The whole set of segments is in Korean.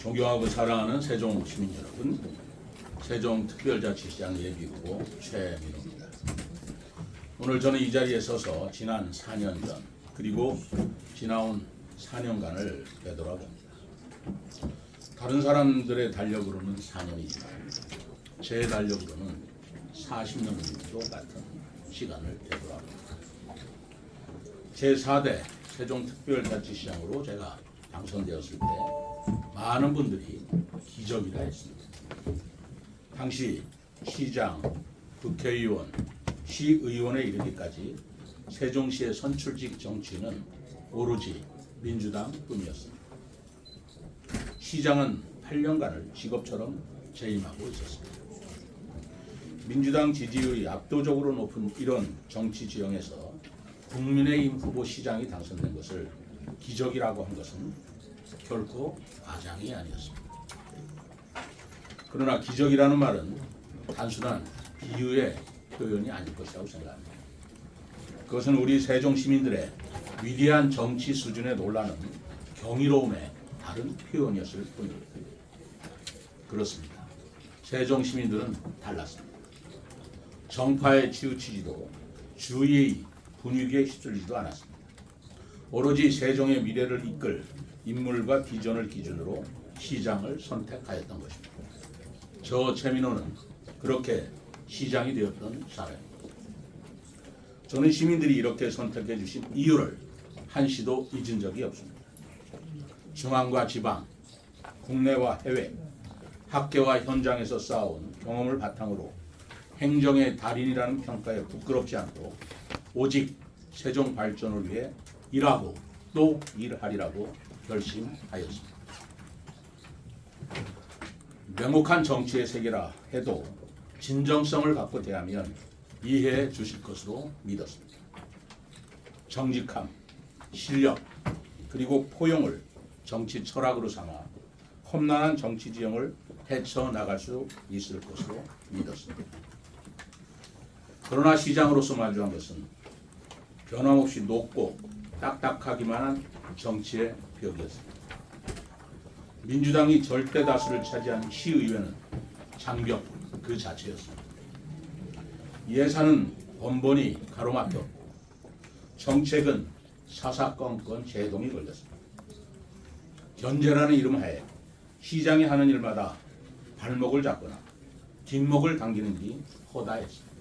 존경하고 사랑하는 세종 시민 여러분, 세종특별자치시장 예비후보 최민호입니다. 오늘 저는 이 자리에 서서 지난 4년 전 그리고 지나온 4년간을 되돌아봅니다. 다른 사람들의 달력으로는 4년이지만 제 달력으로는 40년도 같은 시간을 되돌아봅니다. 제4대 세종특별자치시장으로 제가 당선되었을 때 많은 분들이 기적이라 했습니다. 당시 시장, 국회의원, 시의원에 이르기까지 세종시의 선출직 정치인은 오로지 민주당 뿐이었습니다. 시장은 8년간을 직업처럼 재임하고 있었습니다. 민주당 지지율이 압도적으로 높은 이런 정치 지형에서 국민의힘 후보 시장이 당선된 것을 기적이라고 한 것은 결코 과장이 아니었습니다. 그러나 기적이라는 말은 단순한 비유의 표현이 아닐 것이라고 생각합니다. 그것은 우리 세종 시민들의 위대한 정치 수준에 놀라는 경이로움의 다른 표현이었을 뿐입니다. 그렇습니다. 세종 시민들은 달랐습니다. 정파에 치우치지도 주의의 분위기에 휩쓸리지도 않았습니다. 오로지 세종의 미래를 이끌 인물과 비전을 기준으로 시장을 선택하였던 것입니다. 저 최민호는 그렇게 시장이 되었던 사람입니다. 저는 시민들이 이렇게 선택해 주신 이유를 한시도 잊은 적이 없습니다. 중앙과 지방, 국내와 해외, 학계와 현장에서 쌓아온 경험을 바탕으로 행정의 달인이라는 평가에 부끄럽지 않고 오직 세종 발전을 위해 일하고 또 일하리라고 결심하였습니다. 명확한 정치의 세계라 해도 진정성을 갖고 대하면 이해해 주실 것으로 믿었습니다. 정직함, 실력, 그리고 포용을 정치 철학으로 삼아 험난한 정치 지형을 헤쳐나갈 수 있을 것으로 믿었습니다. 그러나 시장으로서 마주한 것은 변함없이 높고 딱딱하기만 한 정치의 벽이었습니다. 민주당이 절대 다수를 차지한 시의회는 장벽 그 자체였습니다. 예산은 번번이 가로막혔고 정책은 사사건건 제동이 걸렸습니다. 견제라는 이름 하에 시장이 하는 일마다 발목을 잡거나 뒷목을 당기는 일이 허다했습니다.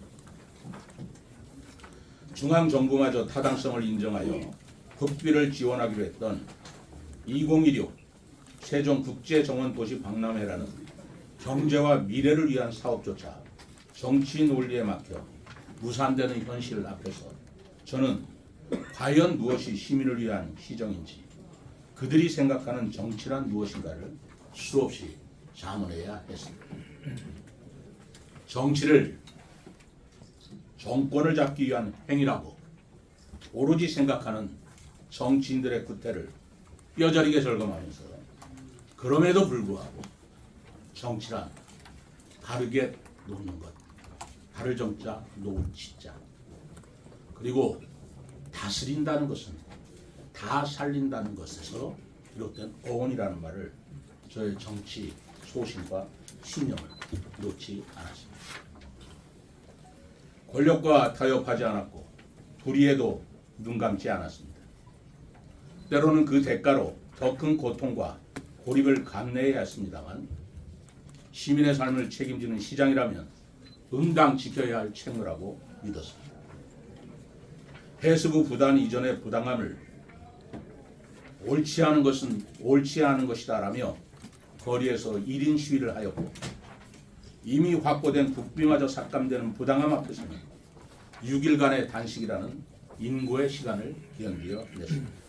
중앙정부마저 타당성을 인정하여 국비를 지원하기로 했던 2016 세종국제정원도시 박람회라는 경제와 미래를 위한 사업조차 정치 논리에 막혀 무산되는 현실 앞에서 저는 과연 무엇이 시민을 위한 시정인지 그들이 생각하는 정치란 무엇인가를 수없이 자문해야 했습니다. 정치를 정권을 잡기 위한 행위라고 오로지 생각하는 정치인들의 구태를 뼈저리게 절감하면서 그럼에도 불구하고 정치란 바르게 놓는 것, 바를 정자 놓을 치자, 그리고 다스린다는 것은 다 살린다는 것에서 비롯된 어원이라는 말을 저의 정치 소신과 신념을 놓지 않았습니다. 권력과 타협하지 않았고 불의에도 눈 감지 않았습니다. 때로는 그 대가로 더 큰 고통과 고립을 감내해야 했습니다만 시민의 삶을 책임지는 시장이라면 응당 지켜야 할 책무라고 믿었습니다. 해수부 부단 이전의 부당함을 옳지 않은 것은 옳지 않은 것이다라며 거리에서 1인 시위를 하였고 이미 확보된 국비마저 삭감되는 부당함 앞에서는 6일간의 단식이라는 인고의 시간을 견디어 냈습니다.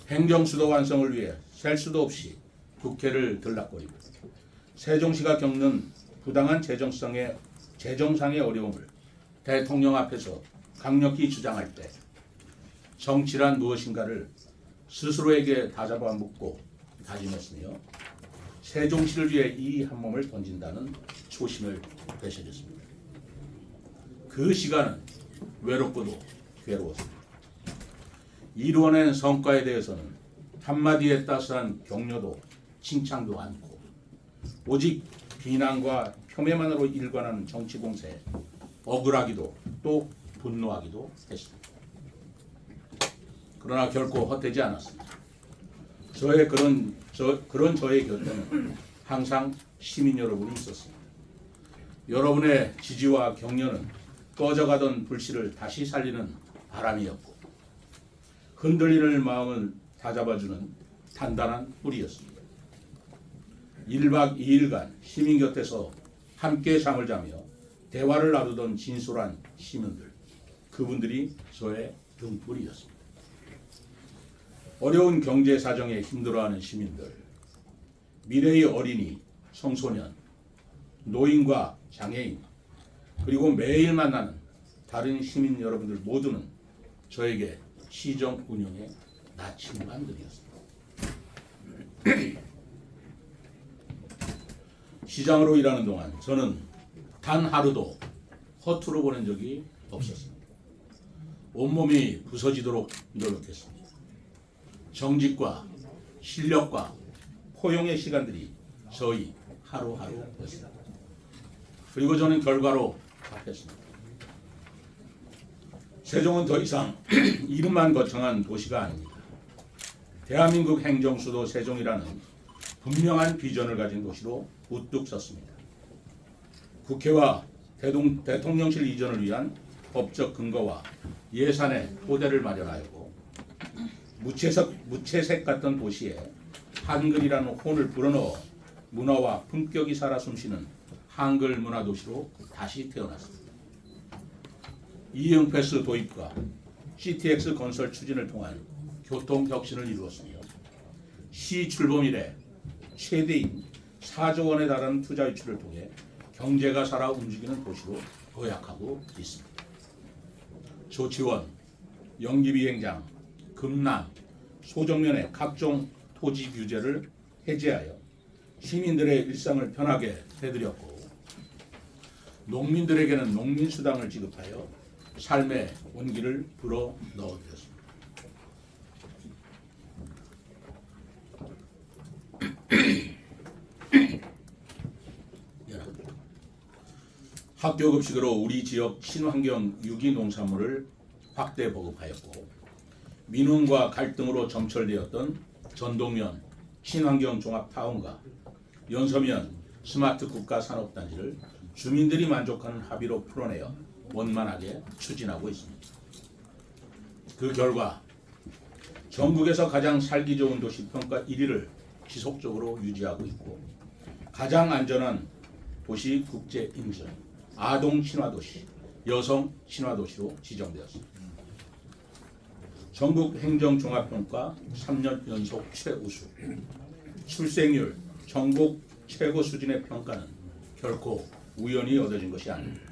행정수도 완성을 위해 셀 수도 없이 국회를 들락거리고 세종시가 겪는 부당한 재정상의 어려움을 대통령 앞에서 강력히 주장할 때 정치란 무엇인가를 스스로에게 다잡아 묻고 다짐했으며 세종시를 위해 이 한 몸을 던진다는 초심을 되새겼습니다. 그 시간은 외롭고도 괴로웠습니다. 이루어낸 성과에 대해서는 한마디의 따스한 격려도 칭찬도 않고 오직 비난과 폄훼만으로 일관하는 정치 공세에 억울하기도 또 분노하기도 했습니다. 그러나 결코 헛되지 않았습니다. 그런 저의 곁에는 항상 시민 여러분이 있었습니다. 여러분의 지지와 격려는 꺼져가던 불씨를 다시 살리는 바람이었고 흔들리는 마음을 다잡아주는 단단한 뿌리였습니다. 1박 2일간 시민 곁에서 함께 잠을 자며 대화를 나누던 진솔한 시민들, 그분들이 저의 등불이었습니다. 어려운 경제 사정에 힘들어하는 시민들, 미래의 어린이, 청소년, 노인과 장애인, 그리고 매일 만나는 다른 시민 여러분들 모두는 저에게 시정 운영의 나침반들이었습니다. 시장으로 일하는 동안 저는 단 하루도 허투루 보낸 적이 없었습니다. 온몸이 부서지도록 노력했습니다. 정직과 실력과 포용의 시간들이 저희 하루하루였습니다. 그리고 저는 결과로 답했습니다. 세종은 더 이상 이름만 거창한 도시가 아닙니다. 대한민국 행정수도 세종이라는 분명한 비전을 가진 도시로 우뚝 섰습니다. 국회와 대통령실 이전을 위한 법적 근거와 예산의 토대를 마련하였고 무채색 같던 도시에 한글이라는 혼을 불어넣어 문화와 품격이 살아 숨쉬는 한글 문화 도시로 다시 태어났습니다. 이응패스 도입과 CTX 건설 추진을 통한 교통 혁신을 이루었으며 시 출범 이래 최대인 4조 원에 달하는 투자 유치를 통해 경제가 살아 움직이는 도시로 도약하고 있습니다. 조치원, 연기비행장, 금남, 소정면의 각종 토지 규제를 해제하여 시민들의 일상을 편하게 해드렸고 농민들에게는 농민수당을 지급하여 삶의 온기를 불어 넣어드렸습니다. 학교 급식으로 우리 지역 친환경 유기 농산물을 확대 보급하였고 민원과 갈등으로 점철되었던 전동면 친환경 종합타운과 연서면 스마트 국가산업단지를 주민들이 만족하는 합의로 풀어내어 원만하게 추진하고 있습니다. 그 결과 전국에서 가장 살기 좋은 도시 평가 1위를 지속적으로 유지하고 있고 가장 안전한 도시 국제 인증, 아동 친화도시, 여성 친화도시로 지정되었습니다. 전국 행정종합평가 3년 연속 최우수, 출생률 전국 최고 수준의 평가는 결코 우연히 얻어진 것이 아닙니다.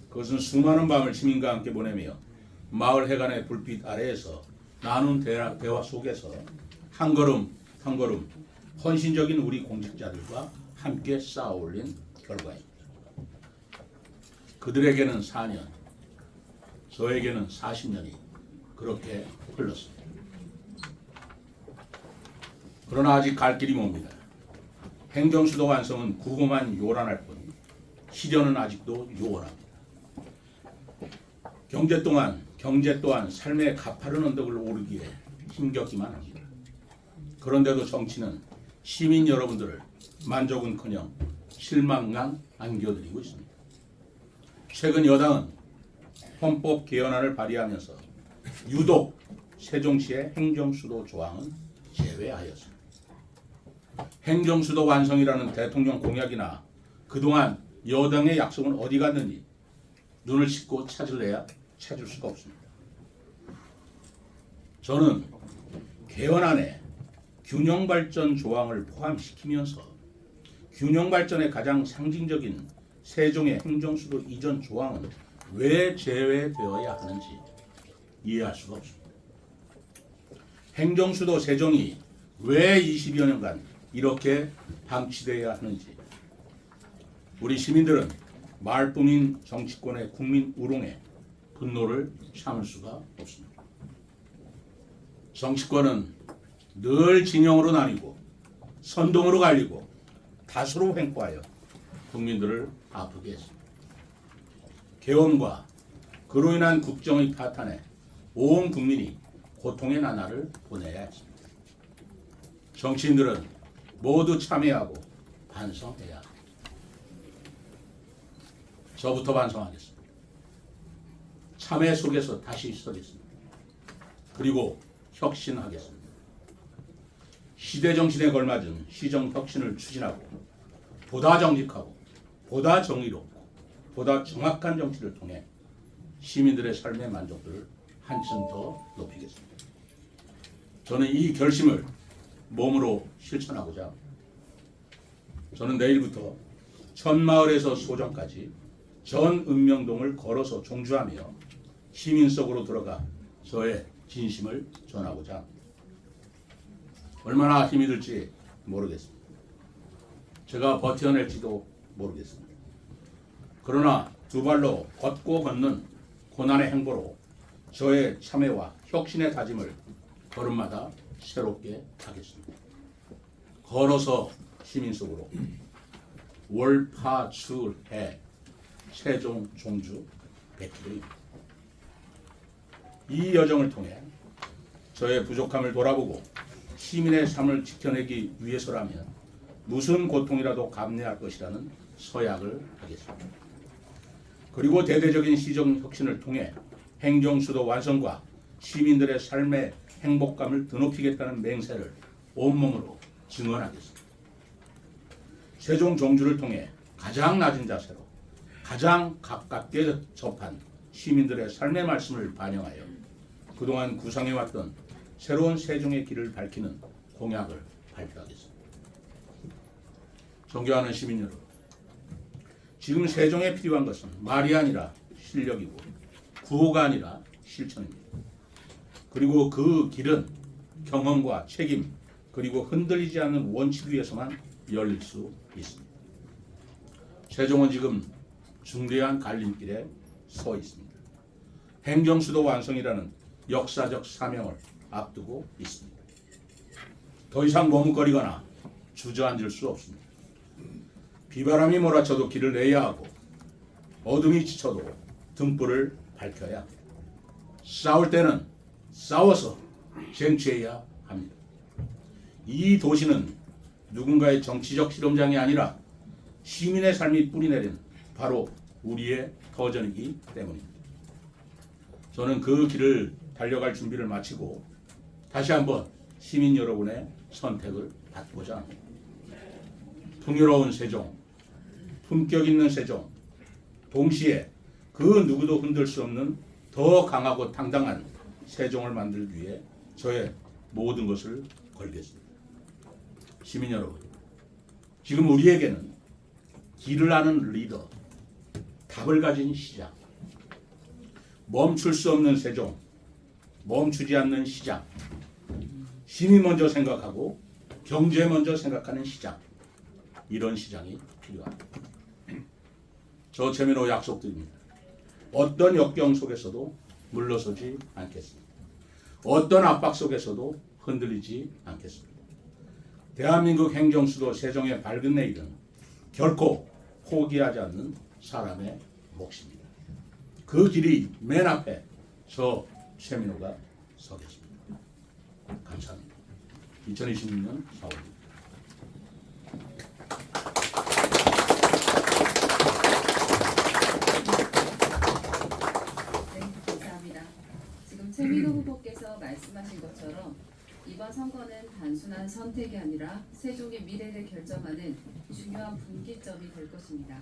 그것은 수많은 밤을 시민과 함께 보내며 마을 해관의 불빛 아래에서 나눈 대화 속에서 한 걸음 한 걸음 헌신적인 우리 공직자들과 함께 쌓아 올린 결과입니다. 그들에게는 4년, 저에게는 40년이 그렇게 흘렀습니다. 그러나 아직 갈 길이 멉니다. 행정수도 완성은 구호만 요란할 뿐 실현은 아직도 요원합니다. 경제 또한 삶의 가파른 언덕을 오르기에 힘겹기만 합니다. 그런데도 정치는 시민 여러분들을 만족은커녕 실망만 안겨드리고 있습니다. 최근 여당은 헌법 개헌안을 발의하면서 유독 세종시의 행정수도 조항은 제외하였습니다. 행정수도 완성이라는 대통령 공약이나 그동안 여당의 약속은 어디 갔는지 눈을 씻고 찾을래야 찾을 수가 없습니다. 저는 개헌안에 균형발전 조항을 포함시키면서 균형발전의 가장 상징적인 세종의 행정수도 이전 조항은 왜 제외되어야 하는지 이해할 수가 없습니다. 행정수도 세종이 왜 20여 년간 이렇게 방치되어야 하는지 우리 시민들은 말뿐인 정치권의 국민 우롱에 분노를 참을 수가 없습니다. 정치권은 늘 진영으로 나뉘고 선동으로 갈리고 다수로 횡포하여 국민들을 아프게 했습니다. 계엄과 그로 인한 국정의 파탄에 온 국민이 고통의 나날을 보내야 했습니다. 정치인들은 모두 참여하고 반성해야 합니다. 저부터 반성하겠습니다. 참회 속에서 다시 서겠습니다. 그리고 혁신하겠습니다. 시대 정신에 걸맞은 시정 혁신을 추진하고 보다 정직하고 보다 정의롭고 보다 정확한 정치를 통해 시민들의 삶의 만족도를 한층 더 높이겠습니다. 저는 이 결심을 몸으로 실천하고자 합니다. 저는 내일부터 천마을에서 소정까지 전 읍명동을 걸어서 종주하며 시민 속으로 들어가 저의 진심을 전하고자 합니다. 얼마나 힘이 들지 모르겠습니다. 제가 버텨낼지도 모르겠습니다. 그러나 두 발로 걷고 걷는 고난의 행보로 저의 참회와 혁신의 다짐을 걸음마다 새롭게 하겠습니다. 걸어서 시민 속으로 월파출해 세종 종주 100km입니다. 이 여정을 통해 저의 부족함을 돌아보고 시민의 삶을 지켜내기 위해서라면 무슨 고통이라도 감내할 것이라는 서약을 하겠습니다. 그리고 대대적인 시정 혁신을 통해 행정수도 완성과 시민들의 삶의 행복감을 드높이겠다는 맹세를 온몸으로 증언하겠습니다. 세종 종주를 통해 가장 낮은 자세로 가장 가깝게 접한 시민들의 삶의 말씀을 반영하여 그동안 구상해왔던 새로운 세종의 길을 밝히는 공약을 발표하겠습니다. 존경하는 시민 여러분, 지금 세종에 필요한 것은 말이 아니라 실력이고 구호가 아니라 실천입니다. 그리고 그 길은 경험과 책임 그리고 흔들리지 않는 원칙 위에서만 열릴 수 있습니다. 세종은 지금 중대한 갈림길에 서 있습니다. 행정수도 완성이라는 역사적 사명을 앞두고 있습니다. 더 이상 머뭇거리거나 주저앉을 수 없습니다. 비바람이 몰아쳐도 길을 내야 하고 어둠이 지쳐도 등불을 밝혀야 합니다. 싸울 때는 싸워서 쟁취해야 합니다. 이 도시는 누군가의 정치적 실험장이 아니라 시민의 삶이 뿌리내린 바로 우리의 터전이기 때문입니다. 저는 그 길을 달려갈 준비를 마치고 다시 한번 시민 여러분의 선택을 받고자 합니다. 풍요로운 세종, 품격 있는 세종, 동시에 그 누구도 흔들 수 없는 더 강하고 당당한 세종을 만들기 위해 저의 모든 것을 걸겠습니다. 시민 여러분, 지금 우리에게는 길을 아는 리더, 답을 가진 시장, 멈출 수 없는 세종, 멈추지 않는 시장, 시민 먼저 생각하고 경제 먼저 생각하는 시장, 이런 시장이 필요합니다. 저 최민호 약속드립니다. 어떤 역경 속에서도 물러서지 않겠습니다. 어떤 압박 속에서도 흔들리지 않겠습니다. 대한민국 행정수도 세종의 밝은 내일은 결코 포기하지 않는 사람의 몫입니다. 그 길이 맨 앞에 저 최민호가 서겠습니다. 감사합니다. 2026년 4월입니다. 최민호 후보께서 말씀하신 것처럼 이번 선거는 단순한 선택이 아니라 세종의 미래를 결정하는 중요한 분기점이 될 것입니다.